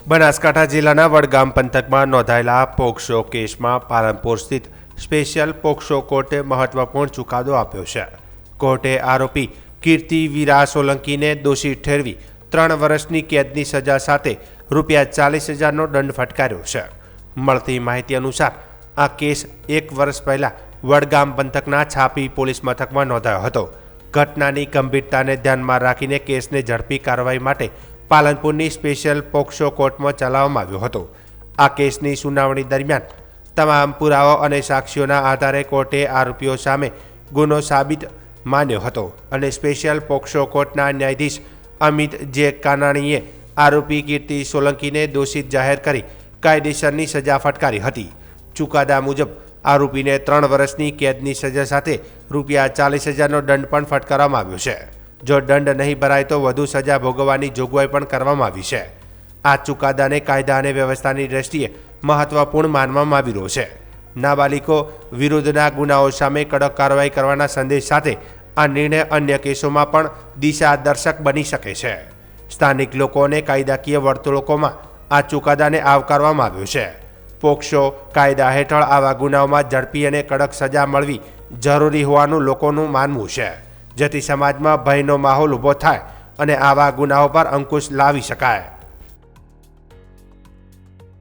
બનાસકાંઠા જિલ્લાના વડગામ પંથકમાં નોંધાયેલા પોક્સો કેસમાં પાલનપુર સ્થિત સ્પેશિયલ પોક્સો કોર્ટે મહત્વપૂર્ણ ચુકાદો આપ્યો છે। કોર્ટે આરોપી કીર્તિ વીરા સોલંકીને દોષી ઠેરવી 3 વર્ષની કેદની સજા સાથે ₹40,000નો દંડ ફટકાર્યો છે। મળતી માહિતી અનુસાર આ કેસ 1 વર્ષ પહેલા વડગામ પંથકના છાપી પોલીસ મથકમાં નોંધાયો હતો। ઘટનાની ગંભીરતાને ધ્યાનમાં રાખીને કેસને ઝડપી કાર્યવાહી માટે પાલનપુરની સ્પેશિયલ પોક્સો કોર્ટમાં ચલાવવામાં આવ્યો હતો। આ કેસની સુનાવણી દરમિયાન તમામ પુરાવા અને સાક્ષીઓના આધારે કોર્ટે આરોપીઓ સામે ગુનો સાબિત માન્યો હતો અને સ્પેશિયલ પોક્સો કોર્ટના ન્યાયાધીશ અમિત જે કાનાણીએ આરોપી કીર્તિ સોલંકીને દોષિત જાહેર કરી કાયદેસરની સજા ફટકારી હતી। ચુકાદા મુજબ આરોપીને 3 વર્ષની કેદની સજા સાથે ₹40,000નો દંડ પણ ફટકારવામાં આવ્યો છે। જો દંડ નહીં ભરાય તો વધુ સજા ભોગવવાની જોગવાઈ પણ કરવામાં આવી છે। આ ચુકાદાને કાયદા અને વ્યવસ્થાની દ્રષ્ટિએ મહત્વપૂર્ણ માનવામાં આવી રહ્યો છે। નાબાલિકો વિરુદ્ધના ગુનાઓ સામે કડક કાર્યવાહી કરવાના સંદેશ સાથે આ નિર્ણય અન્ય કેસોમાં પણ દિશાદર્શક બની શકે છે। સ્થાનિક લોકો અને કાયદાકીય વર્તુળોમાં આ ચુકાદાને આવકારવામાં આવ્યો છે। પોક્સો કાયદા હેઠળ આવા ગુનાઓમાં ઝડપી અને કડક સજા મળવી જરૂરી હોવાનું લોકોનું માનવું છે, જેથી સમાજમાં ભયનો માહોલ ઊભો થાય અને આવા ગુનાઓ પર અંકુશ લાવી શકાય।